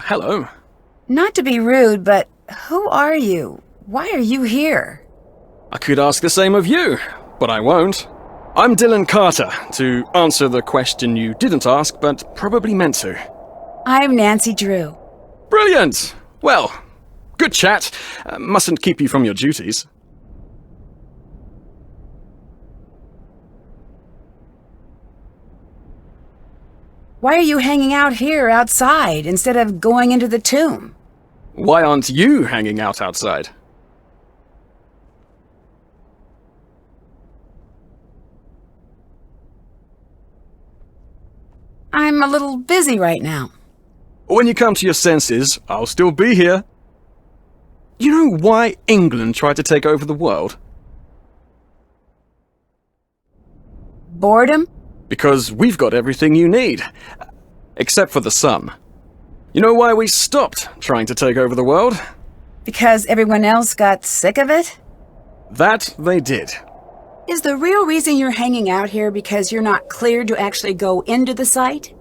hello. Not to be rude, but who are you? Why are you here? I could ask the same of you, but I won't. I'm Dylan Carter, to answer the question you didn't ask, but probably meant to. I'm Nancy Drew. Brilliant! Well, good chat. Mustn't keep you from your duties. Why are you hanging out here outside instead of going into the tomb? Why aren't you hanging out outside? I'm a little busy right now. When you come to your senses, I'll still be here. You know why England tried to take over the world? Boredom? Because we've got everything you need. Except for the sun. You know why we stopped trying to take over the world? Because everyone else got sick of it? That they did. Is the real reason you're hanging out here because you're not cleared to actually go into the site?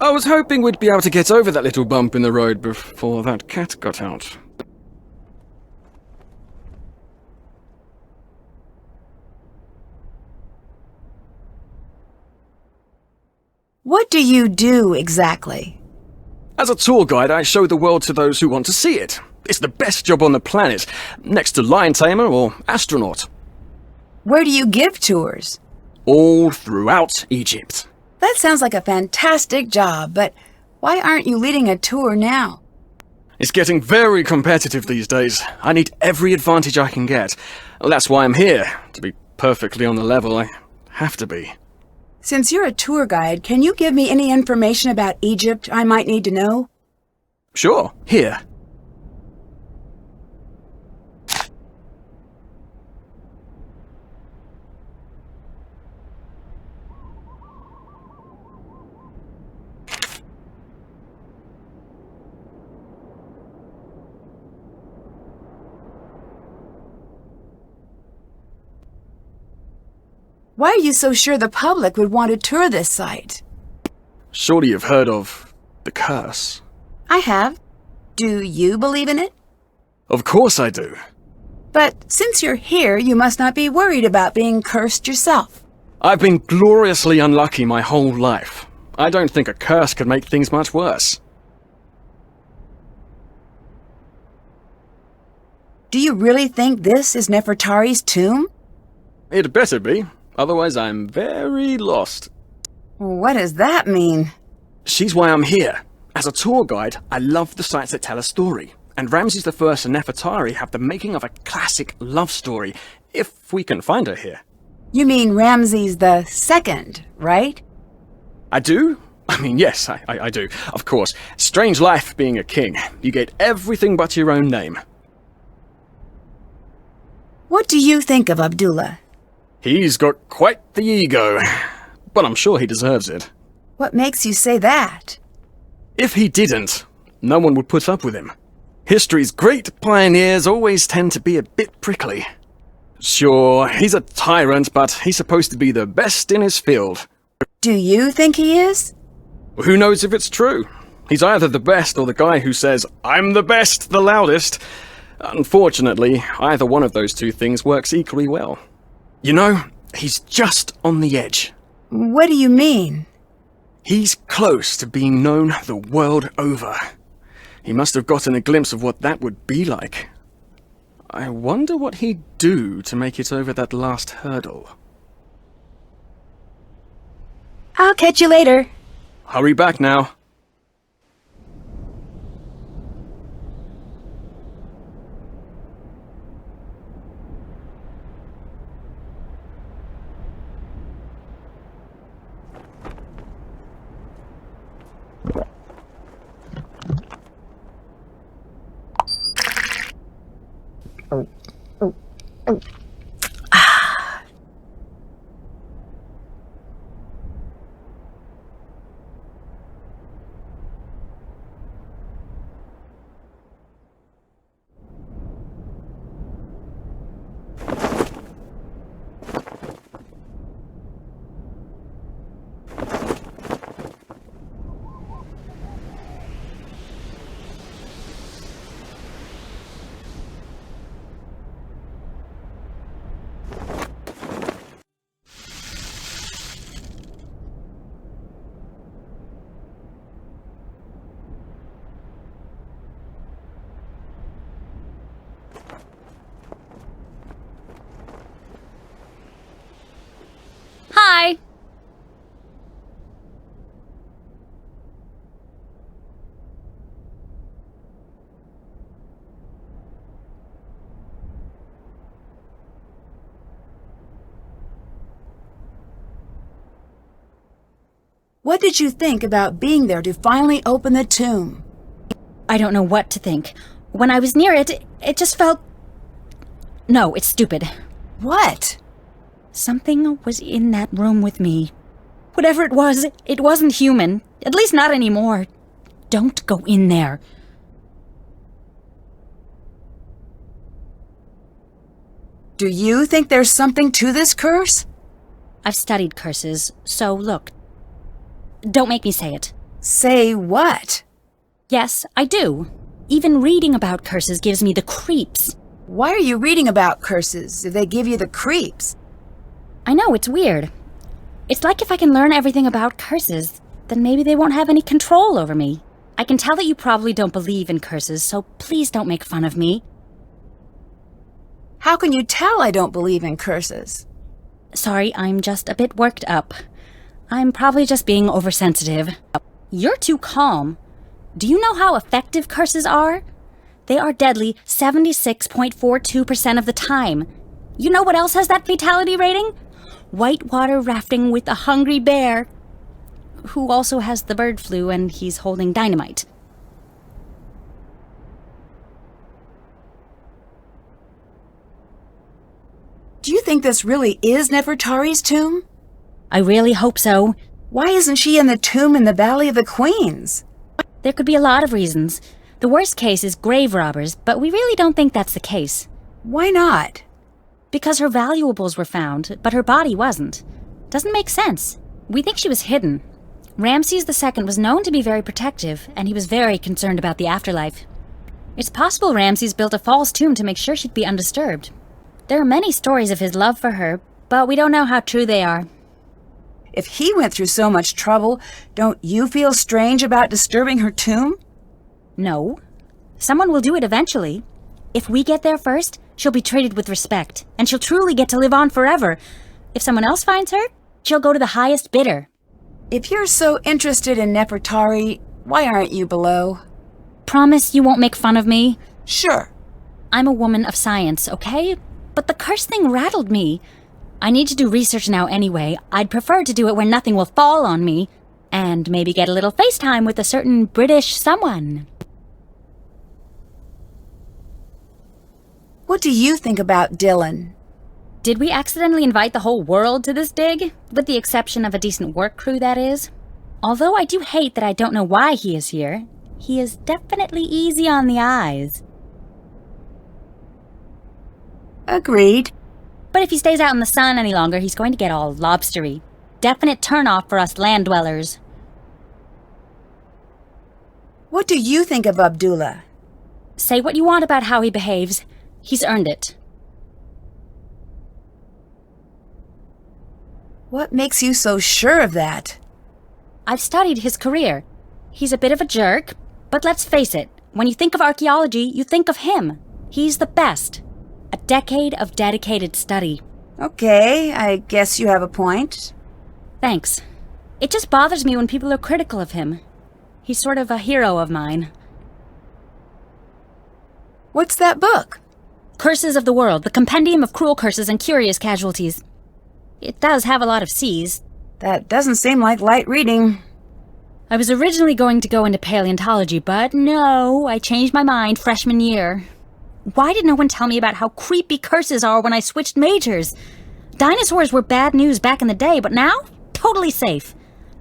I was hoping we'd be able to get over that little bump in the road before that cat got out. What do you do exactly? As a tour guide, I show the world to those who want to see it. It's the best job on the planet, next to lion tamer or astronaut. Where do you give tours? All throughout Egypt. That sounds like a fantastic job, but why aren't you leading a tour now? It's getting very competitive these days. I need every advantage I can get. That's why I'm here. To be perfectly on the level, I have to be. Since you're a tour guide, can you give me any information about Egypt I might need to know? Sure, here. Why are you so sure the public would want to tour this site? Surely you've heard of the curse. I have. Do you believe in it? Of course I do. But since you're here, you must not be worried about being cursed yourself. I've been gloriously unlucky my whole life. I don't think a curse could make things much worse. Do you really think this is Nefertari's tomb? It better be. Otherwise, I'm very lost. What does that mean? She's why I'm here. As a tour guide, I love the sites that tell a story. And Ramses I and Nefertari have the making of a classic love story, if we can find her here. You mean Ramses the Second, right? I do? I mean, yes, I do. Of course. Strange life being a king. You get everything but your own name. What do you think of Abdullah? He's got quite the ego, but I'm sure he deserves it. What makes you say that? If he didn't, no one would put up with him. History's great pioneers always tend to be a bit prickly. Sure, he's a tyrant, but he's supposed to be the best in his field. Do you think he is? Who knows if it's true? He's either the best or the guy who says, "I'm the best, the loudest." Unfortunately, either one of those two things works equally well. You know, he's just on the edge. What do you mean? He's close to being known the world over. He must have gotten a glimpse of what that would be like. I wonder what he'd do to make it over that last hurdle. I'll catch you later. Hurry back now. What did you think about being there to finally open the tomb? I don't know what to think. When I was near it, it just felt... No, it's stupid. What? Something was in that room with me. Whatever it wasn't human. At least not anymore. Don't go in there. Do you think there's something to this curse? I've studied curses, so look. Don't make me say it. Say what? Yes, I do. Even reading about curses gives me the creeps. Why are you reading about curses if they give you the creeps? I know, it's weird. It's like if I can learn everything about curses, then maybe they won't have any control over me. I can tell that you probably don't believe in curses, so please don't make fun of me. How can you tell I don't believe in curses? Sorry, I'm just a bit worked up. I'm probably just being oversensitive. You're too calm. Do you know how effective curses are? They are deadly 76.42% of the time. You know what else has that fatality rating? Whitewater rafting with a hungry bear, who also has the bird flu and he's holding dynamite. Do you think this really is Nefertari's tomb? I really hope so. Why isn't she in the tomb in the Valley of the Queens? There could be a lot of reasons. The worst case is grave robbers, but we really don't think that's the case. Why not? Because her valuables were found, but her body wasn't. Doesn't make sense. We think she was hidden. Ramses II was known to be very protective, and he was very concerned about the afterlife. It's possible Ramses built a false tomb to make sure she'd be undisturbed. There are many stories of his love for her, but we don't know how true they are. If he went through so much trouble, don't you feel strange about disturbing her tomb? No. Someone will do it eventually. If we get there first, she'll be treated with respect, and she'll truly get to live on forever. If someone else finds her, she'll go to the highest bidder. If you're so interested in Nefertari, why aren't you below? Promise you won't make fun of me? Sure. I'm a woman of science, okay? But the curse thing rattled me. I need to do research now anyway. I'd prefer to do it where nothing will fall on me, and maybe get a little FaceTime with a certain British someone. What do you think about Dylan? Did we accidentally invite the whole world to this dig? With the exception of a decent work crew, that is. Although I do hate that I don't know why he is here, he is definitely easy on the eyes. Agreed. But if he stays out in the sun any longer, he's going to get all lobstery. Definite turn-off for us land dwellers. What do you think of Abdullah? Say what you want about how he behaves. He's earned it. What makes you so sure of that? I've studied his career. He's a bit of a jerk, but let's face it, when you think of archaeology, you think of him. He's the best. A decade of dedicated study. Okay, I guess you have a point. Thanks. It just bothers me when people are critical of him. He's sort of a hero of mine. What's that book? Curses of the World, the Compendium of Cruel Curses and Curious Casualties. It does have a lot of C's. That doesn't seem like light reading. I was originally going to go into paleontology, but no, I changed my mind freshman year. Why did no one tell me about how creepy curses are when I switched majors? Dinosaurs were bad news back in the day, but now, totally safe.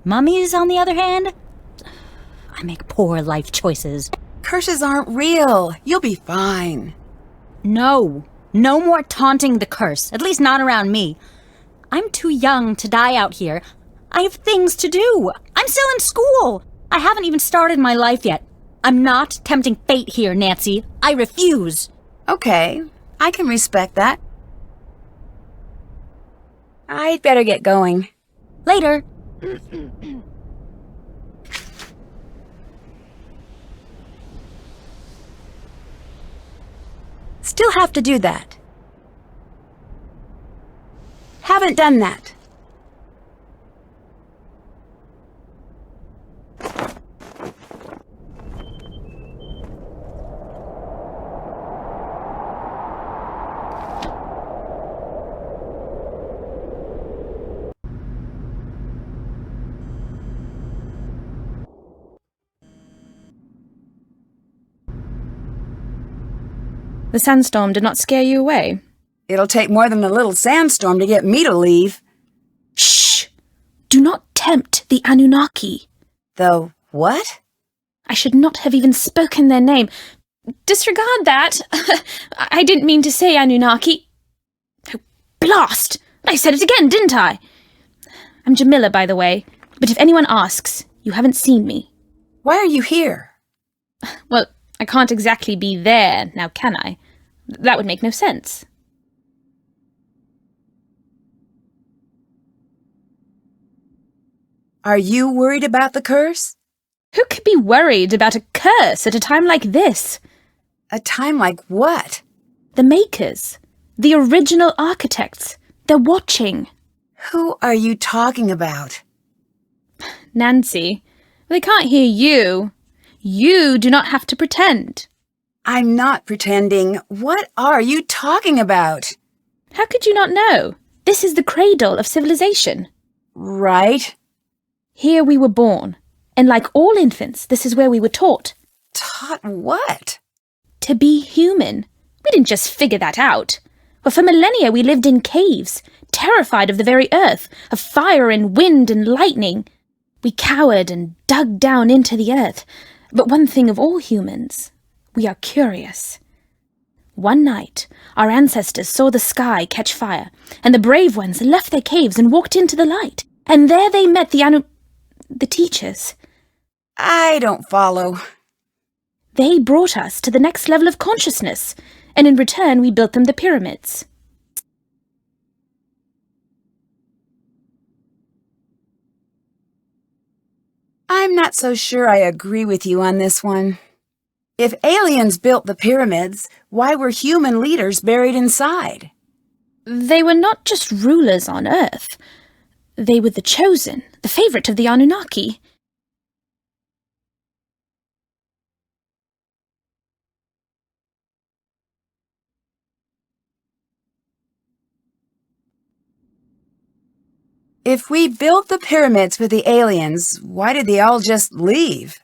Mummies, on the other hand, I make poor life choices. Curses aren't real. You'll be fine. No more taunting the curse, at least not around me. I'm too young to die out here. I have things to do. I'm still in school. I haven't even started my life yet. I'm not tempting fate here, Nancy. I refuse. Okay, I can respect that. I'd better get going. Later. Still have to do that. Haven't done that. The sandstorm did not scare you away? It'll take more than a little sandstorm to get me to leave. Shh! Do not tempt the Anunnaki. The what? I should not have even spoken their name. Disregard that. I didn't mean to say Anunnaki. Oh, blast! I said it again, didn't I? I'm Jamila, by the way, but if anyone asks, you haven't seen me. Why are you here? Well, I can't exactly be there, now can I? That would make no sense. Are you worried about the curse? Who could be worried about a curse at a time like this? A time like what? The makers. The original architects. They're watching. Who are you talking about? Nancy, they can't hear you. You do not have to pretend. I'm not pretending. What are you talking about? How could you not know? This is the cradle of civilization. Right. Here we were born, and like all infants, this is where we were taught. Taught what? To be human. We didn't just figure that out. But for millennia we lived in caves, terrified of the very earth, of fire and wind and lightning. We cowered and dug down into the earth. But one thing of all humans, we are curious. One night, our ancestors saw the sky catch fire, and the brave ones left their caves and walked into the light. And there they met the teachers. I don't follow. They brought us to the next level of consciousness, and in return we built them the pyramids. I'm not so sure I agree with you on this one. If aliens built the pyramids, why were human leaders buried inside? They were not just rulers on Earth. They were the chosen, the favorite of the Anunnaki. If we built the pyramids for the aliens, why did they all just leave?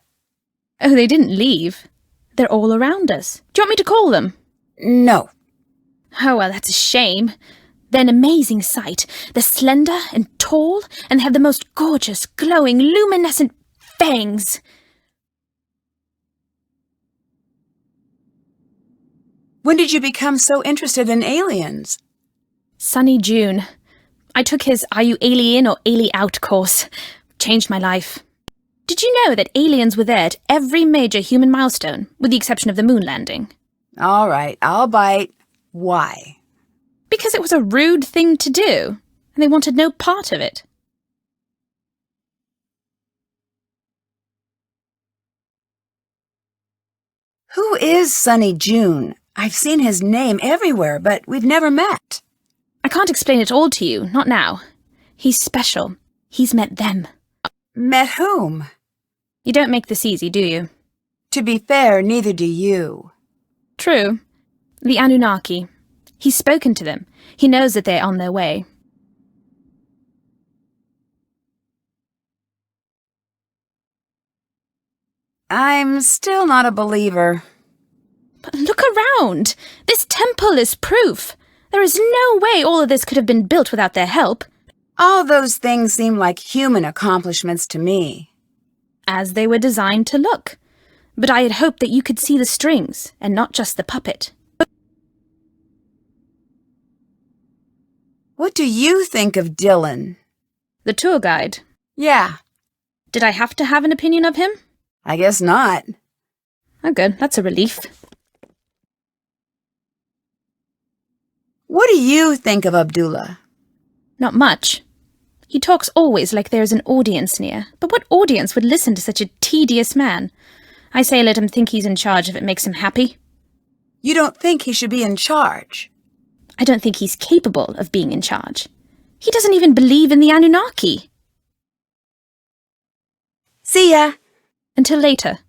Oh, they didn't leave. They're all around us. Do you want me to call them? No. Oh, well, that's a shame. They're an amazing sight. They're slender and tall, and they have the most gorgeous, glowing, luminescent fangs. When did you become so interested in aliens? Sunny June. I took his Are You Alien or Ali Out course. Changed my life. Did you know that aliens were there at every major human milestone, with the exception of the moon landing? All right, I'll bite. Why? Because it was a rude thing to do, and they wanted no part of it. Who is Sunny June? I've seen his name everywhere, but we've never met. I can't explain it all to you, not now. He's special. He's met them. Met whom? You don't make this easy, do you? To be fair, neither do you. True. The Anunnaki. He's spoken to them. He knows that they're on their way. I'm still not a believer. But look around! This temple is proof! There is no way all of this could have been built without their help. All those things seem like human accomplishments to me. As they were designed to look. But I had hoped that you could see the strings, and not just the puppet. What do you think of Dylan? The tour guide. Yeah. Did I have to have an opinion of him? I guess not. Oh, good. That's a relief. What do you think of Abdullah? Not much. He talks always like there's an audience near. But what audience would listen to such a tedious man? I say let him think he's in charge if it makes him happy. You don't think he should be in charge? I don't think he's capable of being in charge. He doesn't even believe in the Anunnaki. See ya. Until later.